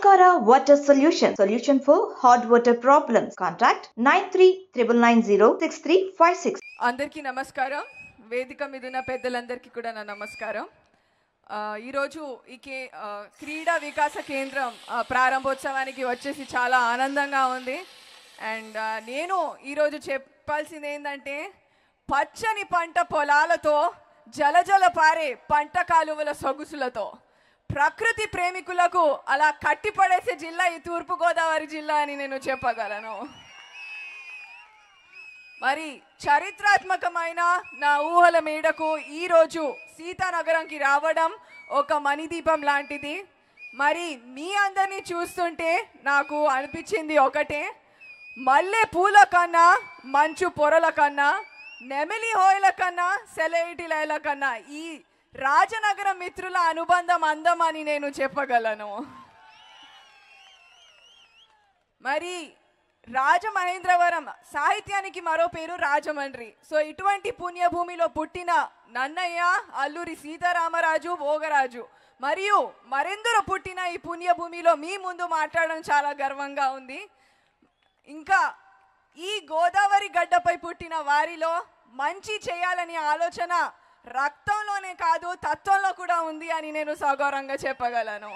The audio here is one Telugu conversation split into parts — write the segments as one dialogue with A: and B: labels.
A: Sankara Water Solution for hot water problems. Contact 9399906356.
B: అందరికీ నమస్కారం. వేదిక మీద ఉన్న పెద్దలందరికీ కూడా నా నమస్కారం. ఈరోజు ఈ క్రీడా వికాస కేంద్రం ప్రారంభోత్సవానికి వచ్చేసి చాలా ఆనందంగా ఉంది. అండ్ నేను ఈరోజు చెప్పాల్సింది ఏంటంటే, పచ్చని పంట పొలాలతో జలజల పారే పంట కాలువల సొగుసులతో ప్రకృతి ప్రేమికులకు అలా కట్టిపడేసే జిల్లా ఈ తూర్పుగోదావరి జిల్లా అని నేను చెప్పగలను. మరి చరిత్రాత్మకమైన నా ఊహల మేడకు ఈరోజు సీతానగరంకి రావడం ఒక మణిదీపం లాంటిది. మరి మీ అందరినీ చూస్తుంటే నాకు అనిపించింది ఒకటే, మల్లె పూల కన్నా మంచు పొరల కన్నా నెమిలి హోయల కన్నా సెలైటిలైల కన్నా ఈ రాజనగరం మిత్రుల అనుబంధం అందం అని నేను చెప్పగలను. మరి రాజమహేంద్రవరం సాహిత్యానికి మరో పేరు రాజమండ్రి. సో ఇటువంటి పుణ్యభూమిలో పుట్టిన నన్నయ్య, అల్లూరి సీతారామరాజు, భోగరాజు మరియు మరెందరో పుట్టిన ఈ పుణ్యభూమిలో మీ ముందు మాట్లాడడం చాలా గర్వంగా ఉంది. ఇంకా ఈ గోదావరి గడ్డపై పుట్టిన వారిలో మంచి చేయాలనే ఆలోచన రక్తంలోనే కాదు తత్వంలో కూడా ఉంది అని నేను సగౌరవంగా చెప్పగలను.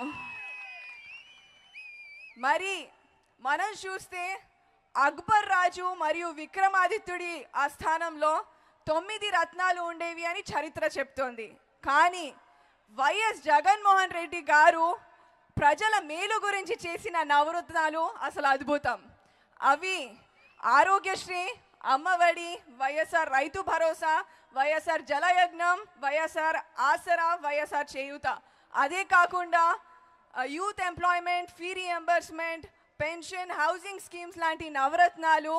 B: మరి మనం చూస్తే అక్బర్ రాజు మరియు విక్రమాదిత్యుడి ఆస్థానంలో 9 రత్నాలు ఉండేవి అని చరిత్ర చెప్తోంది. కానీ వైఎస్ జగన్మోహన్ రెడ్డి గారు ప్రజల మేలు గురించి చేసిన నవరత్నాలు అసలు అద్భుతం. అవి ఆరోగ్యశ్రీ, అమ్మఒడి, వైఎస్ఆర్ రైతు భరోసా, వైఎస్ఆర్ జలయజ్ఞం, వైఎస్ఆర్ ఆసరా, వైఎస్ఆర్ చేయూత. అదే కాకుండా youth employment, fee reimbursement, pension, housing schemes లాంటి నవరత్నాలు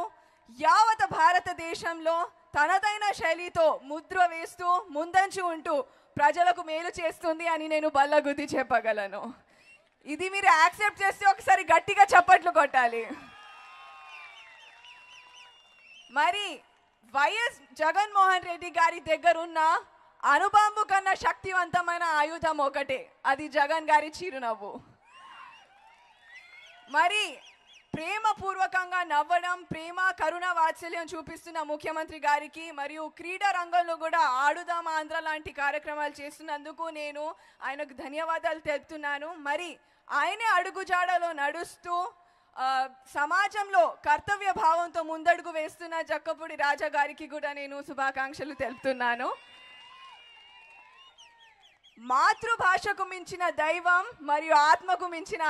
B: యావత్ భారతదేశంలో తనదైన శైలితో ముద్ర వేస్తూ ముందంచు ఉంటూ ప్రజలకు మేలు చేస్తుంది అని నేను బల్లగుద్ది చెప్పగలను. ఇది మీరు యాక్సెప్ట్ చేస్తే ఒకసారి గట్టిగా చప్పట్లు కొట్టాలి. మరి వైఎస్ జగన్మోహన్ రెడ్డి గారి దగ్గర ఉన్న అణుబాంబు కన్నా శక్తివంతమైన ఆయుధం ఒకటే, అది జగన్ గారి చిరునవ్వు. మరి ప్రేమపూర్వకంగా నవ్వడం, ప్రేమ కరుణ వాత్సల్యం చూపిస్తున్న ముఖ్యమంత్రి గారికి మరియు క్రీడా రంగంలో కూడా ఆడుదాం ఆంధ్ర లాంటి కార్యక్రమాలు చేస్తున్నందుకు నేను ఆయనకు ధన్యవాదాలు తెలుపుతున్నాను. మరి ఆయనే అడుగుజాడలో నడుస్తూ సమాజంలో కర్తవ్య భావంతో ముందడుగు వేస్తున్న జక్కపూడి రాజా గారికి కూడా నేను శుభాకాంక్షలు తెలుపుతున్నాను. మాతృభాషకు మించిన దైవం మరియు ఆత్మకు మించిన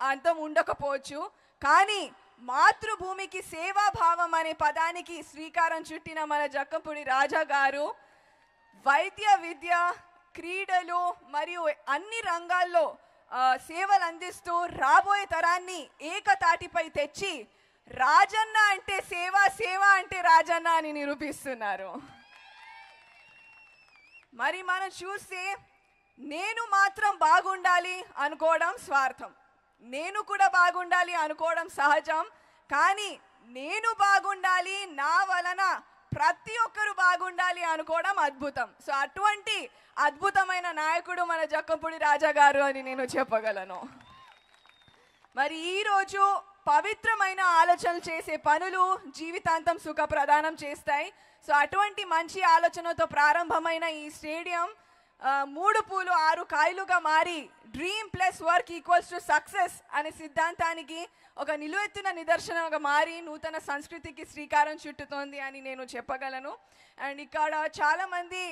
B: అర్థం ఉండకపోవచ్చు, కానీ మాతృభూమికి సేవాభావం అనే పదానికి శ్రీకారం చుట్టిన మన జక్కపూడి రాజా గారు వైద్య విద్య, క్రీడలు మరియు అన్ని రంగాల్లో సేవలు అందిస్తూ రాబోయే తరాన్ని ఏకతాటిపై తెచ్చి రాజన్న అంటే సేవ, సేవ అంటే రాజన్న అని నిరూపిస్తున్నారు. మరి మనం చూస్తే నేను మాత్రం బాగుండాలి అనుకోవడం స్వార్థం, నేను కూడా బాగుండాలి అనుకోవడం సహజం. కానీ నేను బాగుండాలి, నా వలన ప్రతి ఒక్కరు బాగుండాలి అనుకోవడం అద్భుతం. సో అటువంటి అద్భుతమైన నాయకుడు మన జక్కపూడి రాజా గారు అని నేను చెప్పగలను. మరి ఈరోజు పవిత్రమైన ఆలోచనలు చేసే పనులు జీవితాంతం సుఖ ప్రదానం చేస్తాయి. సో అటువంటి మంచి ఆలోచనతో ప్రారంభమైన ఈ స్టేడియం 3 పూలు 6 కాయలుగా మారి dream plus work equals to success అనే సిద్ధాంతానికి ఒక నిలువెత్తున నిదర్శనంగా మారి నూతన సంస్కృతికి శ్రీకారం చుట్టుతోంది అని నేను చెప్పగలను. అండ్ ఇక్కడ చాలామంది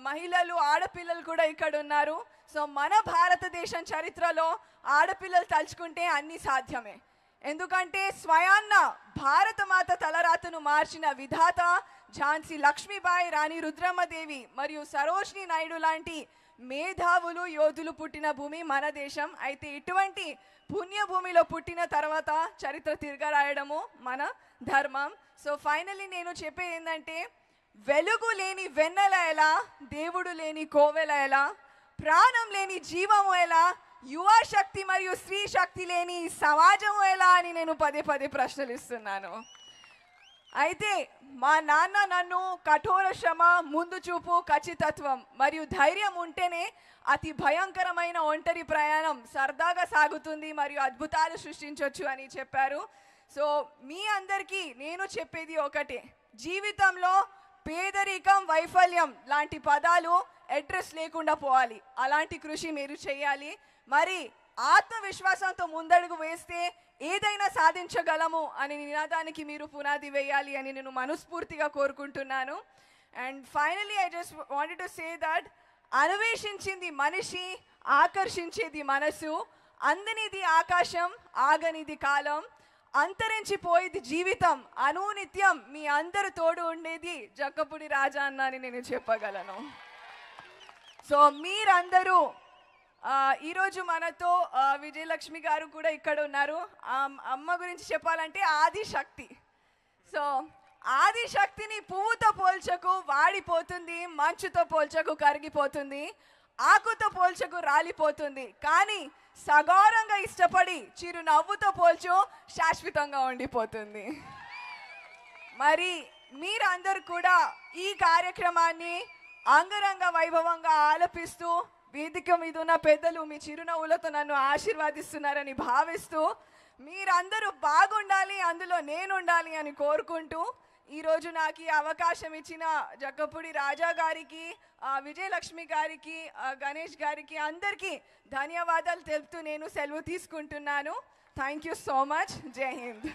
B: మహిళలు, ఆడపిల్లలు కూడా ఇక్కడ ఉన్నారు. సో మన భారతదేశం చరిత్రలో ఆడపిల్లలు తలుచుకుంటే అన్నీ సాధ్యమే. ఎందుకంటే స్వయాన్న భారతమాత తలరాతను మార్చిన విధాత ఝాన్సీ లక్ష్మీబాయి, రాణి రుద్రమ్మదేవి మరియు సరోజిని నాయుడు లాంటి మేధావులు, యోధులు పుట్టిన భూమి మన దేశం. అయితే ఇటువంటి పుణ్యభూమిలో పుట్టిన తర్వాత చరిత్ర తిరగరాయడము మన ధర్మం. సో ఫైనల్లీ నేను చెప్పేది ఏంటంటే, వెలుగు లేని వెన్నెల ఎలా, దేవుడు లేని కోవెల ఎలా, ప్రాణం లేని జీవము ఎలా, యువ శక్తి మరియు స్త్రీ శక్తి లేని సమాజము ఎలా అని నేను పదే పదే ప్రశ్నలు ఇస్తున్నాను. అయితే మా నాన్న నన్ను కఠోర శ్రమ, ముందు చూపు, ఖచ్చితత్వం మరియు ధైర్యం ఉంటేనే అతి భయంకరమైన ఒంటరి ప్రయాణం సరదాగా సాగుతుంది మరియు అద్భుతాలు సృష్టించవచ్చు అని చెప్పారు. సో మీ అందరికీ నేను చెప్పేది ఒకటే, జీవితంలో పేదరికం, వైఫల్యం లాంటి పదాలు అడ్రస్ లేకుండా పోవాలి. అలాంటి కృషి మీరు చేయాలి. మరి ఆత్మవిశ్వాసంతో ముందడుగు వేస్తే ఏదైనా సాధించగలము అనే నినాదానికి మీరు పునాది వేయాలి అని నేను మనస్ఫూర్తిగా కోరుకుంటున్నాను. And finally I just wanted to say that అన్వేషించింది మనిషి, ఆకర్షించేది మనసు, అందనిది ఆకాశం, ఆగనిది కాలం, అంతరించిపోయేది జీవితం, అనునిత్యం మీ అందరు తోడు ఉండేది జక్కపూడి రాజా అన్న అని నేను చెప్పగలను. సో మీరందరూ ఈరోజు మనతో విజయలక్ష్మి గారు కూడా ఇక్కడ ఉన్నారు. అమ్మ గురించి చెప్పాలంటే ఆదిశక్తి. సో ఆదిశక్తిని పువ్వుతో పోల్చకు వాడిపోతుంది, మంచుతో పోల్చకు కరిగిపోతుంది, ఆకుతో పోల్చకు రాలిపోతుంది, కానీ సగౌరంగా ఇష్టపడి చిరునవ్వుతో పోల్చు శాశ్వతంగా ఉండిపోతుంది. మరి మీరందరూ కూడా ఈ కార్యక్రమాన్ని అంగరంగ వైభవంగా ఆలపిస్తూ వేదిక మీద ఉన్న పెద్దలు మీ చిరునవ్వులతో నన్ను ఆశీర్వాదిస్తున్నారని భావిస్తూ మీరందరూ బాగుండాలి, అందులో నేను ఉండాలి అని కోరుకుంటూ ఈరోజు నాకు ఈ అవకాశం ఇచ్చిన జక్కపూడి రాజా గారికి, విజయలక్ష్మి గారికి, గణేష్ గారికి అందరికీ ధన్యవాదాలు తెలుపుతూ నేను సెలవు తీసుకుంటున్నాను. Thank you so much. జై హింద్.